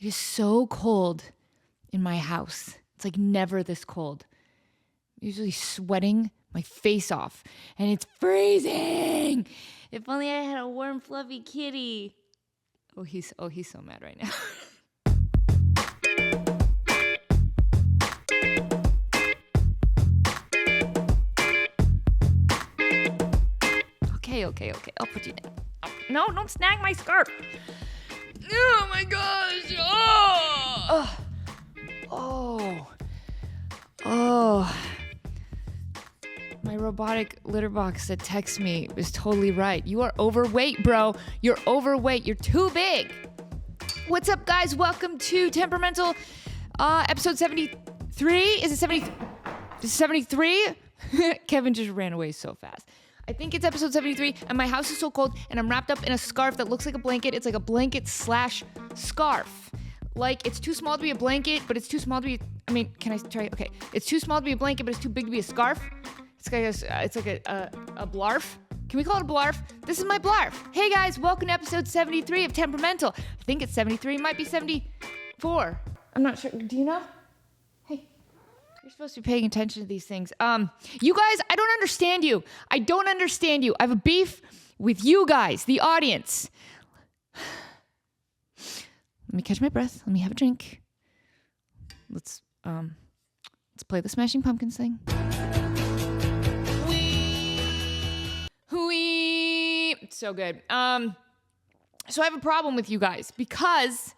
It is so cold in my house. It's like never this cold. I'm usually sweating my face off and it's freezing. If only I had a warm, fluffy kitty. Oh, he's so mad right now. Okay. I'll put you down. Oh, no, don't snag my scarf. Oh my gosh. Oh. My robotic litter box that texts me is totally right. You are overweight, bro. You're overweight. You're too big. What's up, guys? Welcome to Temperamental, episode 73. Is it 70? 73? Kevin just ran away so fast. I think it's episode 73, and my house is so cold, and I'm wrapped up in a scarf that looks like a blanket. It's like a blanket / scarf. Like, it's too small to be a blanket, but it's too small to be, can I try? Okay. It's too small to be a blanket, but it's too big to be a scarf. It's like a blarf. Can we call it a blarf? This is my blarf. Hey guys, welcome to episode 73 of Temperamental. I think it's 73, it might be 74. I'm not sure. Do you know? Hey, you're supposed to be paying attention to these things. You guys, I don't understand you. I have a beef with you guys, the audience. Let me catch my breath. Let me have a drink. Let's play the Smashing Pumpkins thing. It's so good. So I have a problem with you guys because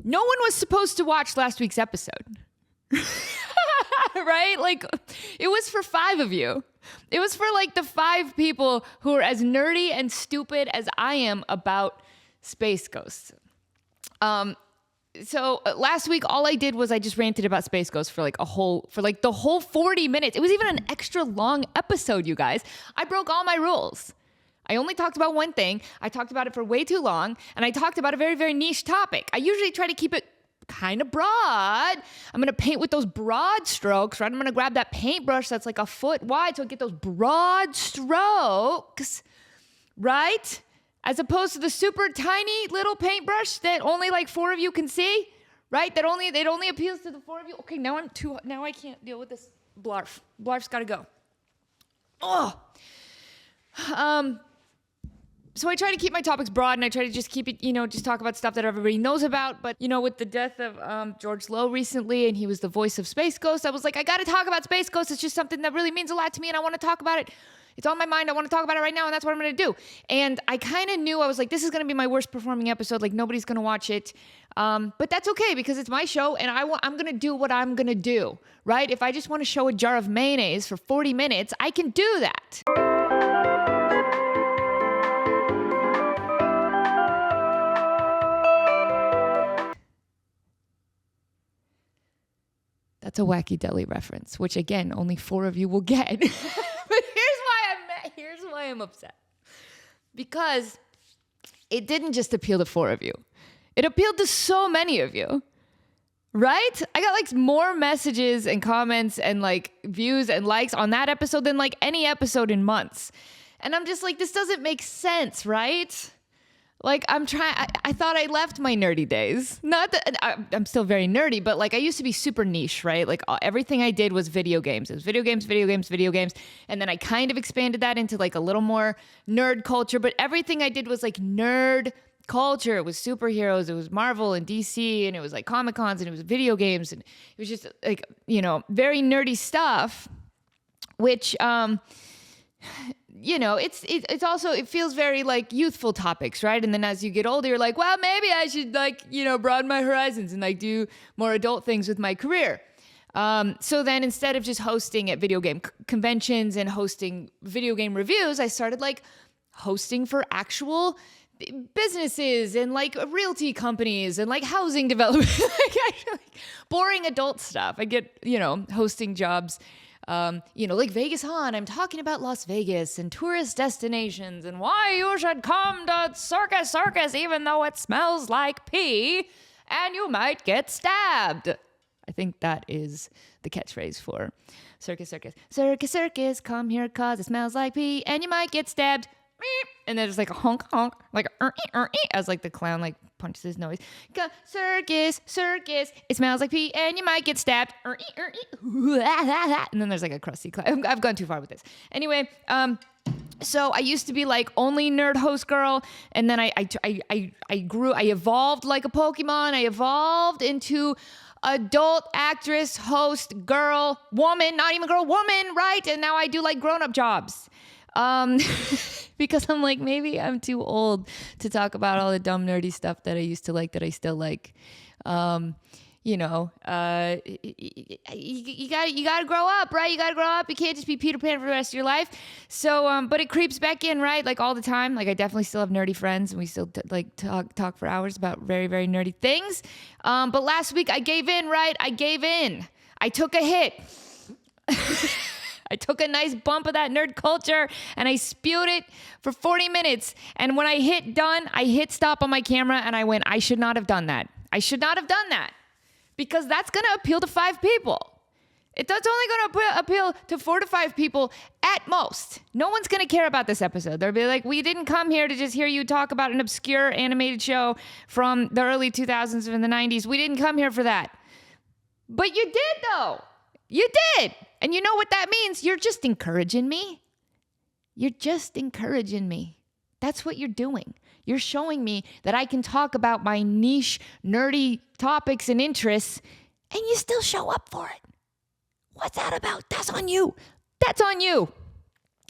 no one was supposed to watch last week's episode. Right? Like, it was for 5 of you. It was for like the 5 people who are as nerdy and stupid as I am about space ghosts. So last week, all I did was I just ranted about space ghosts for the whole 40 minutes. It was even an extra long episode, you guys. I broke all my rules. I only talked about one thing. I talked about it for way too long, and I talked about a very, very niche topic. I usually try to keep it kind of broad. I'm going to paint with those broad strokes, right? I'm going to grab that paintbrush that's like a foot wide so I get those broad strokes, right? As opposed to the super tiny little paintbrush that only like 4 of you can see, right? It only appeals to the 4 of you. Okay, now I can't deal with this blarf. Blarf's got to go. Oh. So I try to keep my topics broad, and I try to just keep it, just talk about stuff that everybody knows about. But, with the death of George Lowe recently, and he was the voice of Space Ghost, I was like, I got to talk about Space Ghost. It's just something that really means a lot to me, and I want to talk about it. It's on my mind. I want to talk about it right now, and that's what I'm going to do. And I kind of knew, I was like, this is going to be my worst performing episode. Like, nobody's going to watch it. But that's okay, because it's my show, and I'm going to do what I'm going to do, right? If I just want to show a jar of mayonnaise for 40 minutes, I can do that. That's a Wacky Deli reference, which again, only 4 of you will get. But here's why I'm upset. Because it didn't just appeal to 4 of you. It appealed to so many of you. Right? I got like more messages and comments and like views and likes on that episode than like any episode in months. And I'm just like, this doesn't make sense, right? Like, I thought I left my nerdy days. Not that I'm still very nerdy, but like I used to be super niche, right? Like everything I did was video games. It was video games. And then I kind of expanded that into like a little more nerd culture, but everything I did was like nerd culture. It was superheroes, it was Marvel and DC, and it was like Comic Cons, and it was video games, and it was just like, very nerdy stuff, which, it's also, it feels very like youthful topics, right? And then as you get older, you're like, well, maybe I should like, broaden my horizons and like do more adult things with my career. So then instead of just hosting at video game conventions and hosting video game reviews, I started like hosting for actual businesses and like realty companies and like housing development, like boring adult stuff. I get, hosting jobs. Like Vegas Han, I'm talking about Las Vegas and tourist destinations and why you should come to circus even though it smells like pee and you might get stabbed. I think that is the catchphrase for circus, come here cause it smells like pee and you might get stabbed. and then there's like a honk honk, like as like the clown like punches his nose. Go, circus, circus. It smells like pee, and you might get stabbed. And then there's like a crusty clown. I've gone too far with this. Anyway, so I used to be like only nerd host girl, and then I grew. I evolved like a Pokemon. I evolved into adult actress, host, girl, woman, not even girl, woman, right? And now I do like grown-up jobs. Because I'm like, maybe I'm too old to talk about all the dumb nerdy stuff that I used to like that I still like. You gotta grow up, right? You gotta grow up. You can't just be Peter Pan for the rest of your life. So, but it creeps back in, right? Like all the time. Like I definitely still have nerdy friends, and we still talk for hours about very, very nerdy things. But last week I gave in, right? I gave in. I took a hit. I took a nice bump of that nerd culture and I spewed it for 40 minutes. And when I hit done, I hit stop on my camera and I went, I should not have done that. I should not have done that. Because that's going to appeal to 5 people. That's only going to appeal to 4 to 5 people at most. No one's going to care about this episode. They'll be like, we didn't come here to just hear you talk about an obscure animated show from the early 2000s and the 90s. We didn't come here for that. But you did, though. You did. And you know what that means? You're just encouraging me. You're just encouraging me. That's what you're doing. You're showing me that I can talk about my niche, nerdy topics and interests, and you still show up for it. What's that about? That's on you. That's on you.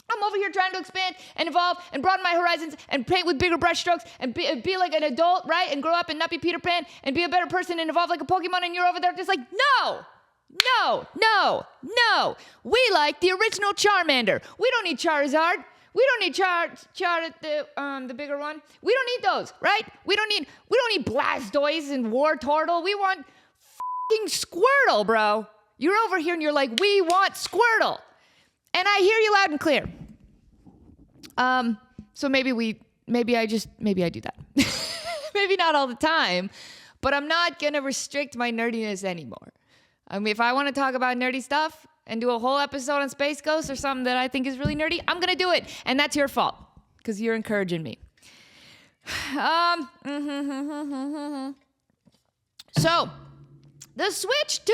I'm over here trying to expand and evolve and broaden my horizons and paint with bigger brush strokes and be like an adult, right? And grow up and not be Peter Pan and be a better person and evolve like a Pokemon, and you're over there just like, no. We like the original Charmander. We don't need Charizard. We don't need the bigger one. We don't need those, right? We don't need Blastoise and Wartortle. We want fucking Squirtle, bro. You're over here and you're like, we want Squirtle. And I hear you loud and clear. So maybe I do that. Maybe not all the time, but I'm not going to restrict my nerdiness anymore. I mean, if I want to talk about nerdy stuff and do a whole episode on Space Ghost or something that I think is really nerdy, I'm going to do it. And that's your fault because you're encouraging me. So, the Switch 2,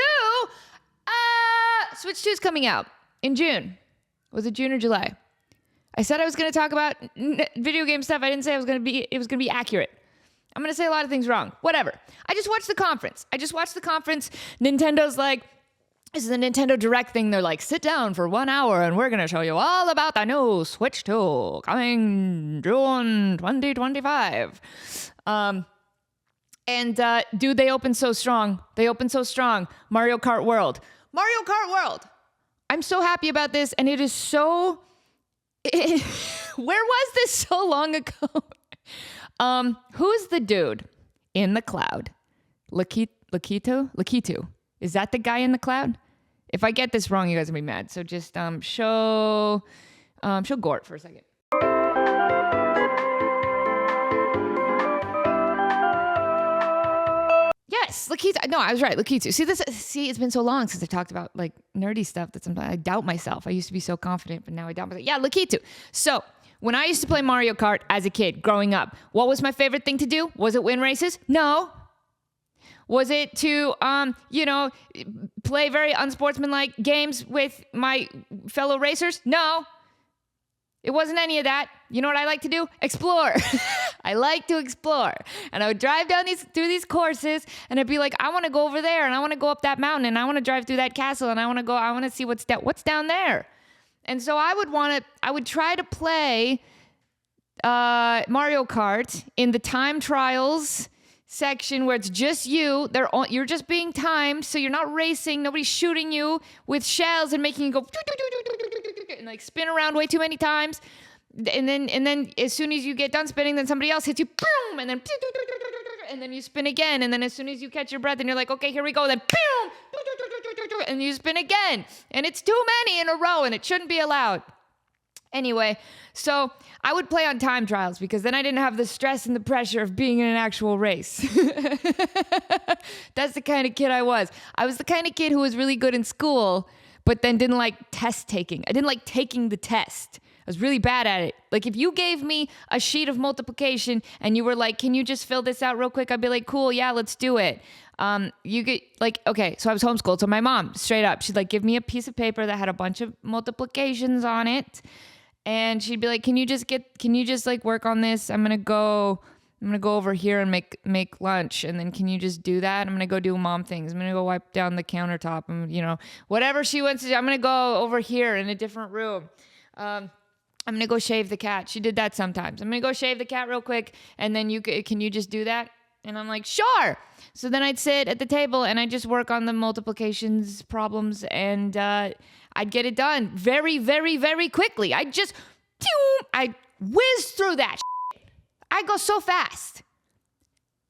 Switch 2 is coming out in June. Was it June or July? I said I was going to talk about video game stuff. I didn't say it was going to be accurate. I'm going to say a lot of things wrong. Whatever. I just watched the conference. Nintendo's like, this is a Nintendo Direct thing. They're like, sit down for 1 hour and we're going to show you all about the new Switch 2 coming June 2025. Dude, they opened so strong. Mario Kart World. I'm so happy about this. And it is so... where was this so long ago? Who's the dude in the cloud? Lakitu? Is that the guy in the cloud? If I get this wrong, you guys will be mad. So just show Gort for a second. Yes, Lakitu. No, I was right. Lakitu. See, it's been so long since I talked about like nerdy stuff that sometimes I doubt myself. I used to be so confident, but now I doubt myself. Yeah, Lakitu. So when I used to play Mario Kart as a kid growing up, what was my favorite thing to do? Was it win races? No. Was it to, play very unsportsmanlike games with my fellow racers? No. It wasn't any of that. You know what I like to do? Explore. I like to explore. And I would drive through these courses and I'd be like, I want to go over there and I want to go up that mountain and I want to drive through that castle and I want to see what's down there. And so I would try to play Mario Kart in the time trials section where it's just you. You're just being timed, so you're not racing. Nobody's shooting you with shells and making you go and like spin around way too many times. And then as soon as you get done spinning, then somebody else hits you, boom, and then you spin again. And then as soon as you catch your breath and you're like, okay, here we go, then boom, and you spin again. And it's too many in a row and it shouldn't be allowed. Anyway, so I would play on time trials because then I didn't have the stress and the pressure of being in an actual race. That's the kind of kid I was. I was the kind of kid who was really good in school, but then didn't like test taking. I didn't like taking the test. was really bad at it. Like if you gave me a sheet of multiplication and you were like, can you just fill this out real quick? I'd be like, cool, yeah, let's do it. You get like, okay, so I was homeschooled. So my mom, straight up, she'd like give me a piece of paper that had a bunch of multiplications on it. And she'd be like, can you just like work on this? I'm going to go over here and make lunch. And then can you just do that? I'm going to go do mom things. I'm going to go wipe down the countertop and, whatever she wants to do. I'm going to go over here in a different room. I'm going to go shave the cat. She did that sometimes. I'm going to go shave the cat real quick. And then can you just do that? And I'm like, sure. So then I'd sit at the table and I'd just work on the multiplications problems and I'd get it done very, very, very quickly. I'd whiz through that shit. I go so fast.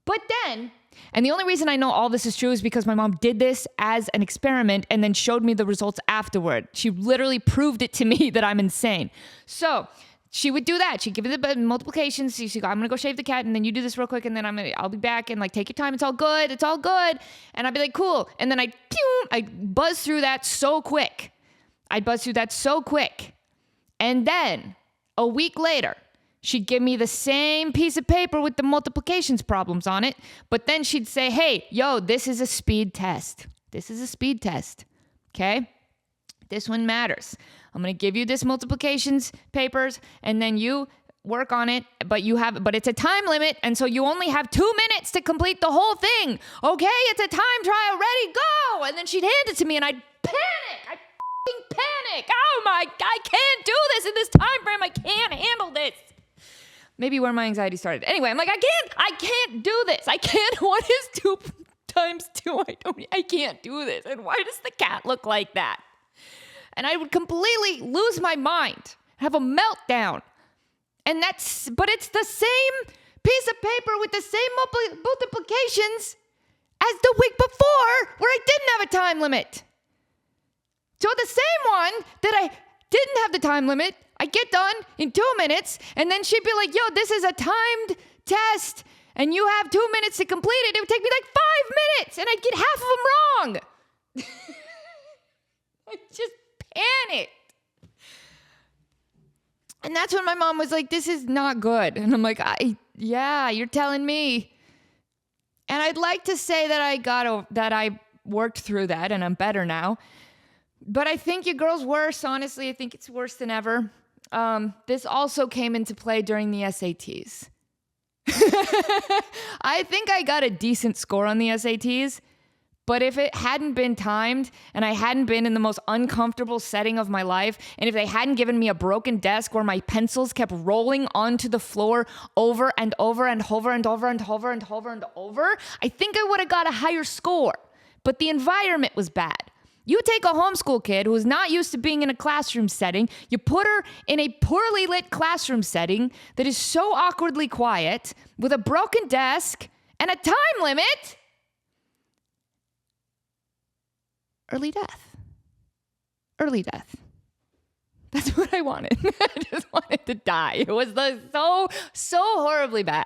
But then, and the only reason I know all this is true is because my mom did this as an experiment and then showed me the results afterward. She literally proved it to me that I'm insane. So she would do that. She'd give me the multiplications. She'd go, I'm going to go shave the cat and then you do this real quick and then I'll be back and like take your time. It's all good. It's all good. And I'd be like, cool. And then I'd buzz through that so quick. And then a week later, she'd give me the same piece of paper with the multiplications problems on it. But then she'd say, hey, yo, this is a speed test. Okay? This one matters. I'm going to give you this multiplications papers and then you work on it, but it's a time limit. And so you only have 2 minutes to complete the whole thing. Okay. It's a time trial. Ready, go. And then she'd hand it to me and I'd panic. I'd fucking panic. Oh my, I can't do this in this time frame. I can't handle this. Maybe where my anxiety started. Anyway, I'm like, I can't do this. I can't. What is 2 times 2? I can't do this. And why does the cat look like that? And I would completely lose my mind, have a meltdown. But it's the same piece of paper with the same multiplications as the week before where I didn't have a time limit. So the same one that I didn't have the time limit, I get done in 2 minutes, and then she'd be like, yo, this is a timed test, and you have 2 minutes to complete it. It would take me like 5 minutes, and I'd get half of them wrong. I just panicked. And that's when my mom was like, this is not good. And I'm like, yeah, you're telling me. And I'd like to say that I worked through that and I'm better now. But I think your girl's worse, honestly. I think it's worse than ever. This also came into play during the SATs. I think I got a decent score on the SATs. But if it hadn't been timed and I hadn't been in the most uncomfortable setting of my life, and if they hadn't given me a broken desk where my pencils kept rolling onto the floor over and over and over and over and over and over and over, I think I would have got a higher score. But the environment was bad. You take a homeschool kid who is not used to being in a classroom setting, you put her in a poorly lit classroom setting that is so awkwardly quiet with a broken desk and a time limit. Early death. That's what I wanted. I just wanted to die. It was so horribly bad.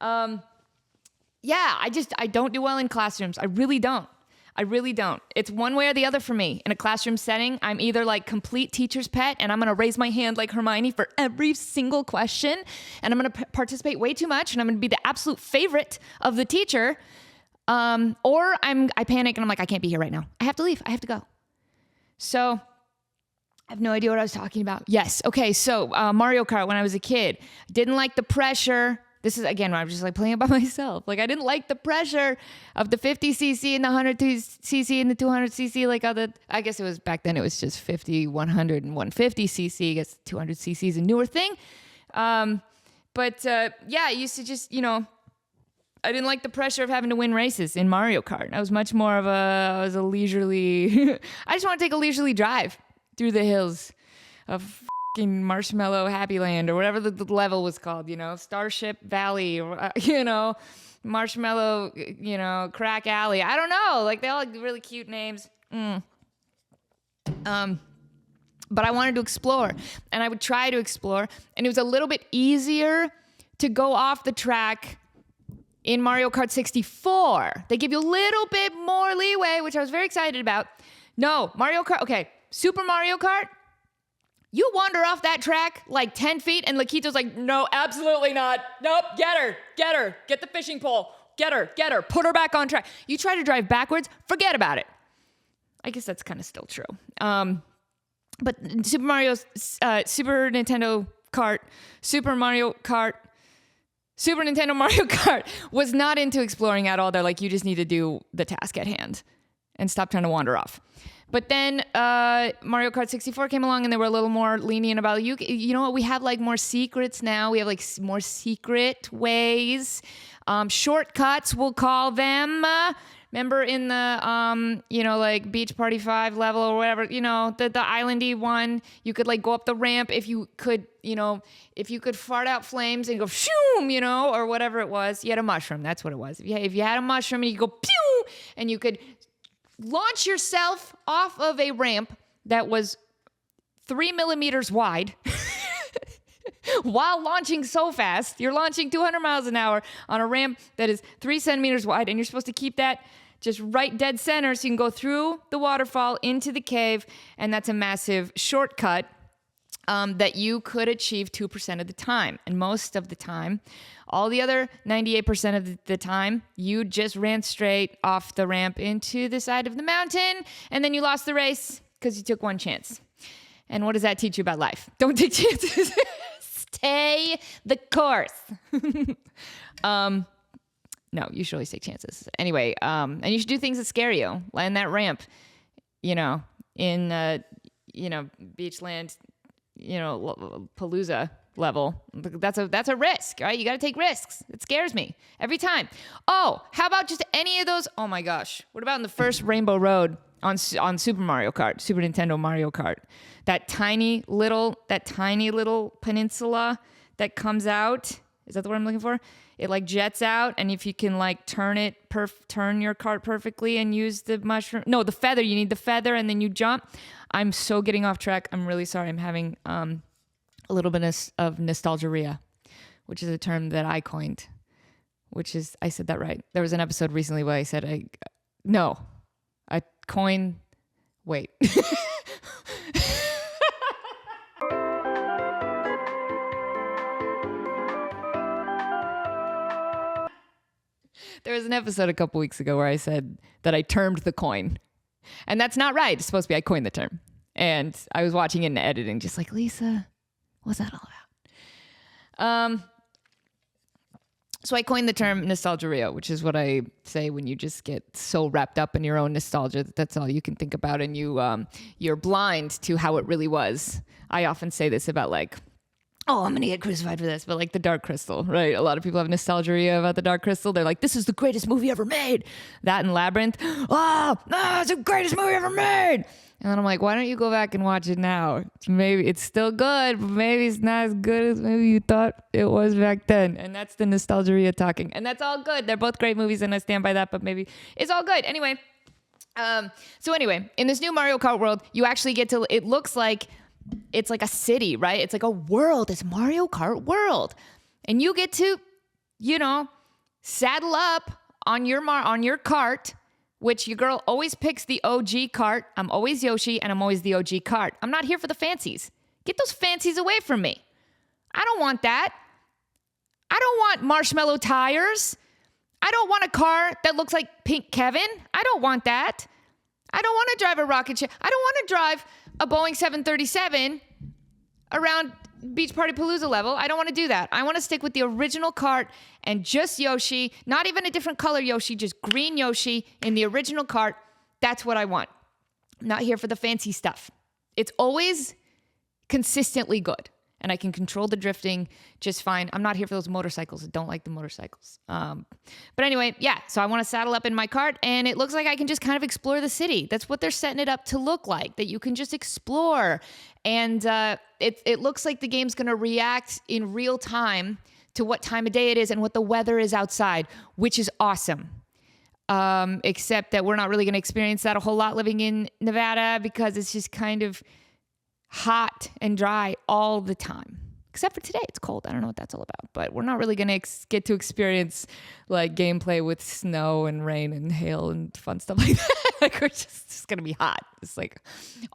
Yeah, I don't do well in classrooms. I really don't. It's one way or the other for me. In a classroom setting, I'm either like complete teacher's pet and I'm going to raise my hand like Hermione for every single question and I'm going to participate way too much and I'm going to be the absolute favorite of the teacher. Or I panic and I'm like, I can't be here right now. I have to leave. I have to go. So I have no idea what I was talking about. Yes. Okay. So, Mario Kart, when I was a kid, didn't like the pressure. This is again, when I was just like playing it by myself. Like I didn't like the pressure of the 50cc and the 100cc and the 200cc. Like I guess it was back then it was just 50, 100 and 150cc. I guess 200cc is a newer thing. But I used to just, I didn't like the pressure of having to win races in Mario Kart. I was much more of I leisurely, I just want to take a leisurely drive through the hills of fucking Marshmallow Happy Land or whatever the level was called, Starship Valley or, Marshmallow, Crack Alley. I don't know. Like they all have really cute names. But I wanted to explore and I would try to explore and it was a little bit easier to go off the track in Mario Kart 64. They give you a little bit more leeway, which I was very excited about. No, Mario Kart, okay, Super Mario Kart, You wander off that track like 10 feet and Laquito's like, no, absolutely not. Nope, get her, get the fishing pole, get her, put her back on track. You try to drive backwards, forget about it. I guess that's kind of still true. But Super Nintendo Mario Kart was not into exploring at all. They're like, you just need to do the task at hand and stop trying to wander off. But then Mario Kart 64 came along and they were a little more lenient about you know what? We have like more secrets now. We have like more secret ways, shortcuts we'll call them. Remember in the like Beach Party 5 level or whatever, the islandy one, you could like go up the ramp if you could fart out flames and go shoom, or whatever it was. You had a mushroom. That's what it was. If you had a mushroom and you go pew, and you could launch yourself off of a ramp that was 3 millimeters wide while launching so fast. You're launching 200 miles an hour on a ramp that is 3 centimeters wide, and you're supposed to keep that just right dead center so you can go through the waterfall into the cave, and that's a massive shortcut that you could achieve 2% of the time. And most of the time, all the other 98% of the time, you just ran straight off the ramp into the side of the mountain, and then you lost the race because you took one chance. And what does that teach you about life? Don't take chances. Stay the course. No, you should always take chances. Anyway, and you should do things that scare you. Land that ramp, in Beachland, Palooza level. That's a risk, right? You got to take risks. It scares me every time. Oh, how about just any of those? Oh my gosh. What about in the first Rainbow Road on Super Mario Kart, Super Nintendo Mario Kart? That tiny little peninsula that comes out. Is that the word I'm looking for? It like jets out, and if you can like turn your cart perfectly and use the mushroom. No, the feather. You need the feather, and then you jump. I'm so getting off track. I'm really sorry. I'm having a little bit of nostalgia, which is a term that I coined. I said that right. There was an episode recently where I said I coined. Wait. There was an episode a couple weeks ago where I said that I termed the coin. And that's not right. It's supposed to be I coined the term. And I was watching it and editing, just like, Lisa, what's that all about? So I coined the term nostalgia, which is what I say when you just get so wrapped up in your own nostalgia that that's all you can think about, and you're blind to how it really was. I often say this about like, oh, I'm going to get crucified for this, but like the Dark Crystal, right? A lot of people have nostalgia about the Dark Crystal. They're like, this is the greatest movie ever made. That and Labyrinth. Oh, it's the greatest movie ever made. And then I'm like, why don't you go back and watch it now? Maybe it's still good, but maybe it's not as good as maybe you thought it was back then. And that's the nostalgia talking. And that's all good. They're both great movies, and I stand by that, but maybe it's all good. Anyway, in this new Mario Kart World, you actually get to, it looks like it's like a city, right? It's like a world. It's Mario Kart World. And you get to, saddle up on your cart, which your girl always picks the OG cart. I'm always Yoshi, and I'm always the OG cart. I'm not here for the fancies. Get those fancies away from me. I don't want that. I don't want Marshmallow tires. I don't want a car that looks like Pink Kevin. I don't want that. I don't want to drive a rocket ship. I don't want to drive a Boeing 737 around Beach Party Palooza level. I don't want to do that. I want to stick with the original cart and just Yoshi, not even a different color Yoshi, just green Yoshi in the original cart. That's what I want. I'm not here for the fancy stuff. It's always consistently good, and I can control the drifting just fine. I'm not here for those motorcycles. I don't like the motorcycles. But anyway, yeah, so I want to saddle up in my cart, and it looks like I can just kind of explore the city. That's what they're setting it up to look like, that you can just explore. And it looks like the game's going to react in real time to what time of day it is and what the weather is outside, which is awesome. Except that we're not really going to experience that a whole lot living in Nevada because it's just kind of hot and dry all the time. Except for today, it's cold. I don't know what that's all about. But we're not really going to get to experience like gameplay with snow and rain and hail and fun stuff like that. Like we're just going to be hot. It's like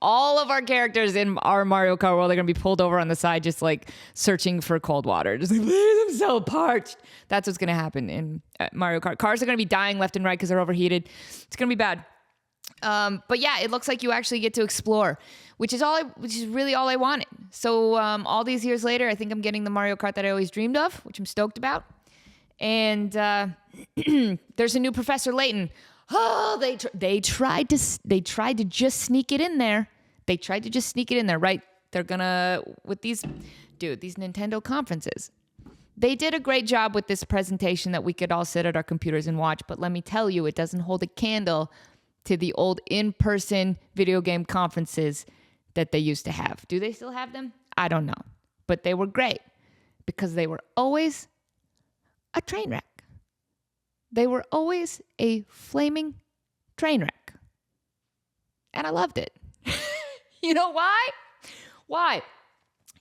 all of our characters in our Mario Kart world are going to be pulled over on the side just like searching for cold water. Just like, I'm so parched. That's what's going to happen in Mario Kart. Cars are going to be dying left and right because they're overheated. It's going to be bad. But yeah, it looks like you actually get to explore, which is really all I wanted. So all these years later, I think I'm getting the Mario Kart that I always dreamed of, which I'm stoked about. And there's a new Professor Layton. Oh, they tried to just sneak it in there. They tried to just sneak it in there, right? They're gonna with these Nintendo conferences. They did a great job with this presentation that we could all sit at our computers and watch. But let me tell you, it doesn't hold a candle to the old in-person video game conferences that they used to have. Do they still have them? I don't know. But they were great because they were always a train wreck. They were always a flaming train wreck. And I loved it. You know why? Why?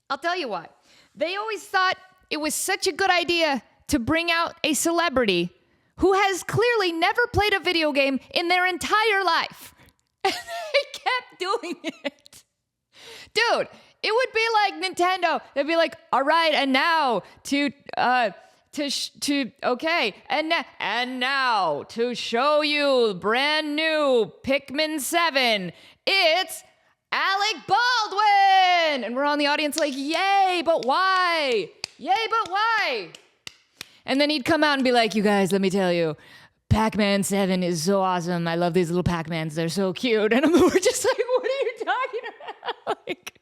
I'll tell you why. They always thought it was such a good idea to bring out a celebrity who has clearly never played a video game in their entire life. And they kept doing it. Dude, it would be like Nintendo. They'd be like, all right, and now and now to show you brand new Pikmin 7, it's Alec Baldwin. And we're on the audience like, yay, but why? Yay, but why? And then he'd come out and be like, you guys, let me tell you, Pac-Man 7 is so awesome. I love these little Pac-Mans. They're so cute. And we're just like, what are you talking about? Like,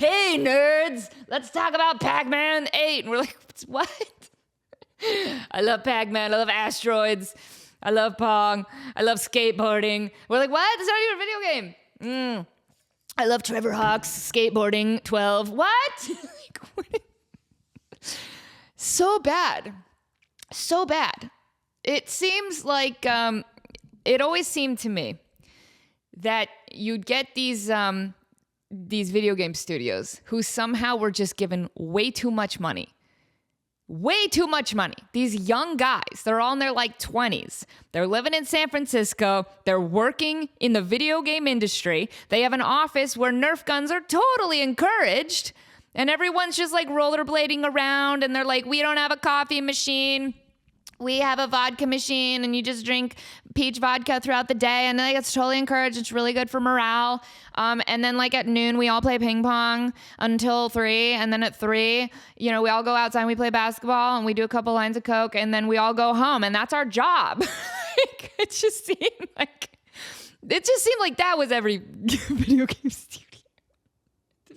hey, nerds, let's talk about Pac-Man 8. And we're like, what? I love Pac-Man. I love asteroids. I love Pong. I love skateboarding. We're like, what? It's not even a video game. I love Trevor Hawk's skateboarding 12. What? Like, what? So bad. So bad. It seems like, it always seemed to me that you'd get these video game studios who somehow were just given way too much money. Way too much money. These young guys, they're all in their like 20s. They're living in San Francisco. They're working in the video game industry. They have an office where Nerf guns are totally encouraged. And everyone's just like rollerblading around and they're like, we don't have a coffee machine. We have a vodka machine and you just drink peach vodka throughout the day. And like, it's totally encouraged. It's really good for morale. And then like at noon, we all play ping pong until 3. And then at 3, we all go outside and we play basketball and we do a couple lines of Coke and then we all go home. And that's our job. Like, it just seemed like that was every video game studio.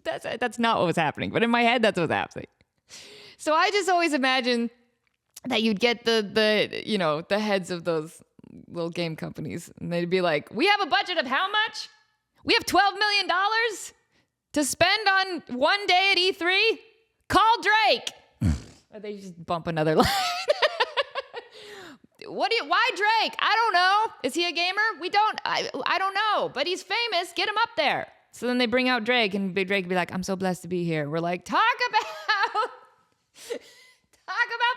That's not what was happening. But in my head, that's what's happening. So I just always imagine that you'd get the heads of those little game companies and they'd be like, we have a budget of how much? We have $12 million to spend on one day at E3? Call Drake. Or they just bump another line. Why Drake? I don't know. Is he a gamer? I don't know, but he's famous. Get him up there. So then they bring out Drake and Big Drake would be like, I'm so blessed to be here. We're like, talk about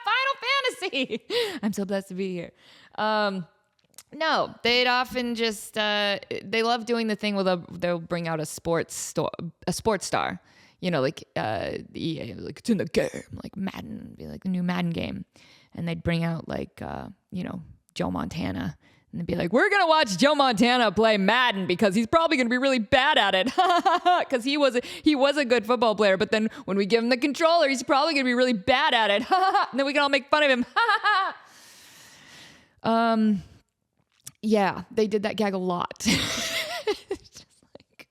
Final Fantasy. I'm so blessed to be here. No, they'd often just, they love doing the thing where they'll bring out a sports star, like EA, like it's in the game, like Madden, be like the new Madden game. And they'd bring out like, Joe Montana. And they'd be like, we're going to watch Joe Montana play Madden because he's probably going to be really bad at it. Because he was a good football player. But then when we give him the controller, he's probably going to be really bad at it. And then we can all make fun of him. Yeah, they did that gag a lot. Just like,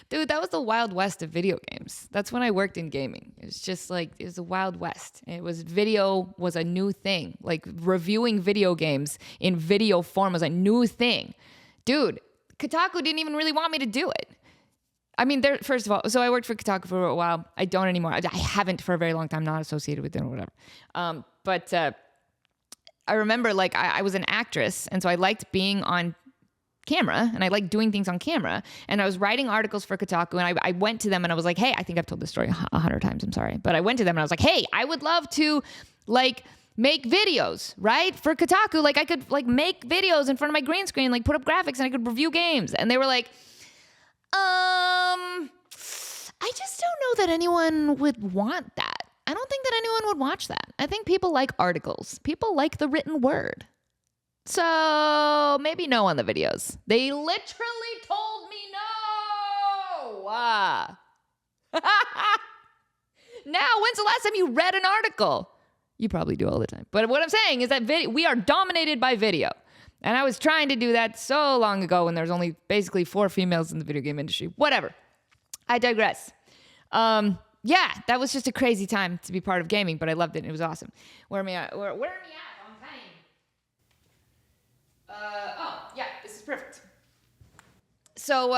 dude, that was the Wild West of video games. That's when I worked in gaming. It was just like, it was the Wild West. Video was a new thing. Like reviewing video games in video form was a new thing. Dude, Kotaku didn't even really want me to do it. I mean, first of all, so I worked for Kotaku for a while. I don't anymore. I haven't for a very long time, not associated with them or whatever. But I remember like I was an actress and so I liked being on camera and I like doing things on camera. And I was writing articles for Kotaku, and I went to them and I was like, hey, I think I've told this story 100 times. I'm sorry. But I went to them and I was like, hey, I would love to like make videos, right? For Kotaku. Like I could like make videos in front of my green screen, like put up graphics, and I could review games. And they were like, I just don't know that anyone would want that. I don't think that anyone would watch that. I think people like articles. People like the written word. So maybe no on the videos. They literally told me no. Now, when's the last time you read an article? You probably do all the time. But what I'm saying is that we are dominated by video. And I was trying to do that so long ago when there was only basically 4 females in the video game industry. Whatever. I digress. Yeah, that was just a crazy time to be part of gaming, but I loved it and it was awesome. Where am I at on time? Yeah, this is perfect. So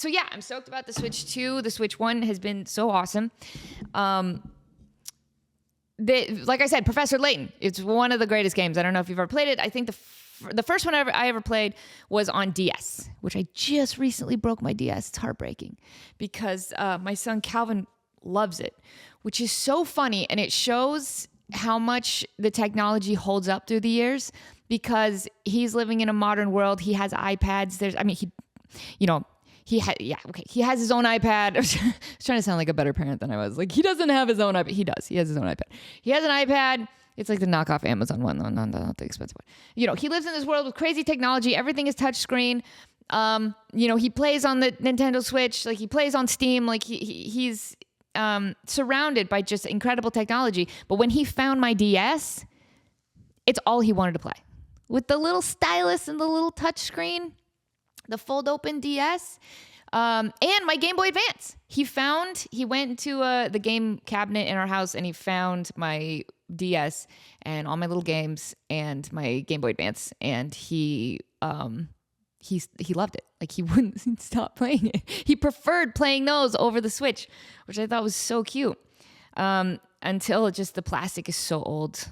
yeah, I'm stoked about the Switch 2. The Switch 1 has been so awesome. Like I said, Professor Layton, it's one of the greatest games. I don't know if you've ever played it. I think the first one I ever played was on DS, which I just recently broke my DS. It's heartbreaking because my son Calvin loves it, which is so funny, and it shows how much the technology holds up through the years because he's living in a modern world. He has iPads. He has his own iPad. I was trying to sound like a better parent than I was. Like, he doesn't have his own iPad. He does. He has his own iPad. He has an iPad. It's like the knockoff Amazon one, not the expensive one. He lives in this world with crazy technology. Everything is touchscreen. He plays on the Nintendo Switch. Like, he plays on Steam. Like, he's surrounded by just incredible technology. But when he found my DS, it's all he wanted to play. With the little stylus and the little touchscreen, the fold open DS, and my Game Boy Advance. He went into the game cabinet in our house and he found my DS and all my little games and my Game Boy Advance, and he loved it. Like, he wouldn't stop playing it. He preferred playing those over the Switch, which I thought was so cute. Until just the plastic is so old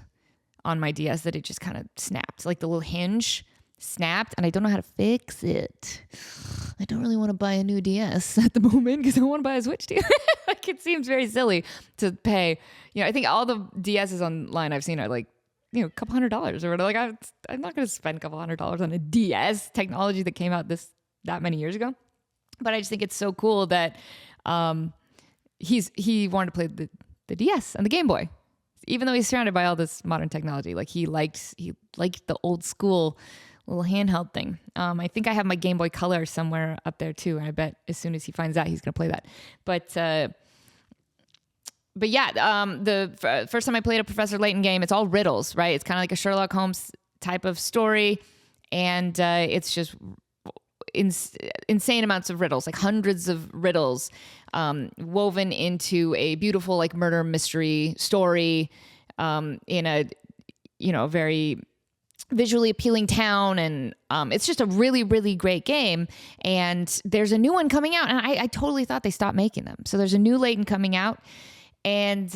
on my DS that it just kind of snapped. Like, the little hinge snapped, and I don't know how to fix it. I don't really want to buy a new DS at the moment because I want to buy a Switch too. Like, it seems very silly to pay. I think all the DSs online I've seen are like, a couple $100s or whatever. Like, I'm not going to spend a couple $100s on a DS technology that came out that many years ago. But I just think it's so cool that he wanted to play the DS and the Game Boy, even though he's surrounded by all this modern technology. Like, he liked the old school little handheld thing. I think I have my Game Boy Color somewhere up there too, and I bet as soon as he finds out, he's gonna play that. But yeah, the first time I played a Professor Layton game, it's all riddles, right? It's kind of like a Sherlock Holmes type of story, and it's just insane amounts of riddles, like hundreds of riddles woven into a beautiful like murder mystery story in a very visually appealing town, and it's just a really, really great game. And there's a new one coming out, and I totally thought they stopped making them. So there's a new Layton coming out, and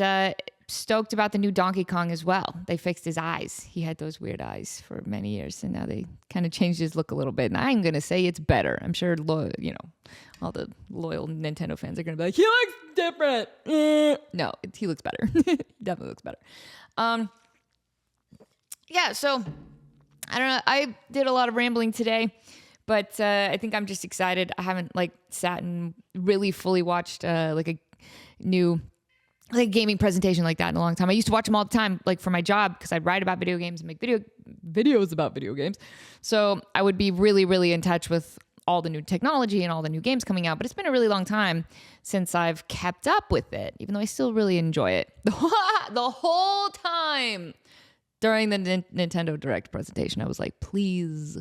stoked about the new Donkey Kong as well. They fixed his eyes. He had those weird eyes for many years, and now they kind of changed his look a little bit. And I'm gonna say it's better. I'm sure all the loyal Nintendo fans are gonna be like, he looks different. No, he looks better. He definitely looks better. Yeah, so I don't know. I did a lot of rambling today, but I think I'm just excited. I haven't sat and really fully watched a new gaming presentation like that in a long time. I used to watch them all the time, for my job, because I'd write about video games and make videos about video games. So I would be really, really in touch with all the new technology and all the new games coming out. But it's been a really long time since I've kept up with it, even though I still really enjoy it. The whole time during the Nintendo Direct presentation, I was like, please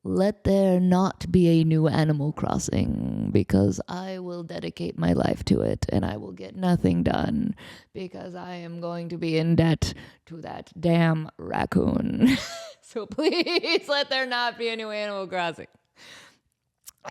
let there not be a new Animal Crossing, because I will dedicate my life to it and I will get nothing done because I am going to be in debt to that damn raccoon. So please let there not be a new Animal Crossing.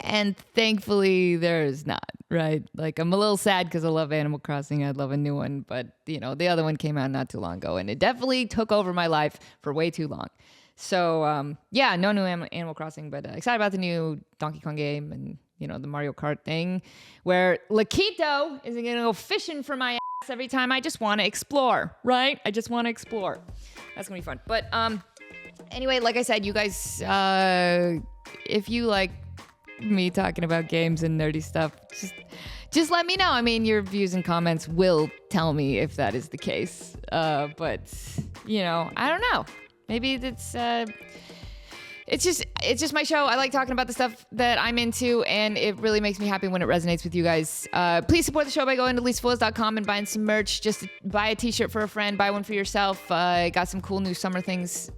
And thankfully there's not, right? I'm a little sad because I love Animal Crossing. I'd love a new one, but the other one came out not too long ago and it definitely took over my life for way too long. So yeah, no new Animal Crossing, but excited about the new Donkey Kong game and the Mario Kart thing, where Laquito isn't gonna go fishing for my ass every time. I just want to explore, right? I just want to explore. That's gonna be fun. But anyway, like I said, you guys, if you like me talking about games and nerdy stuff, just let me know. I mean, your views and comments will tell me if that is the case. But I don't know. Maybe it's just my show. I like talking about the stuff that I'm into, and it really makes me happy when it resonates with you guys. Please support the show by going to lisafools.com and buying some merch. Just buy a t-shirt for a friend, buy one for yourself. Got some cool new summer things,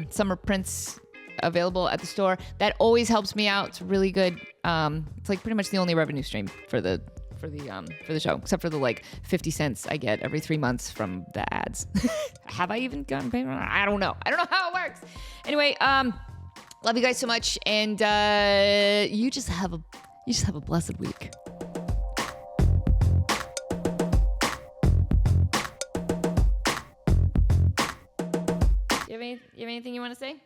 summer prints available at the store. That always helps me out. It's really good. It's like pretty much the only revenue stream for the show, except for the 50 cents I get every 3 months from the ads. Have I even gotten paid? I don't know how it works. Anyway, love you guys so much, and you just have a blessed week. You have anything you want to say?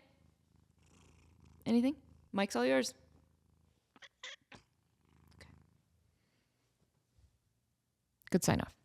Anything? Mike's all yours. Okay. Good sign off.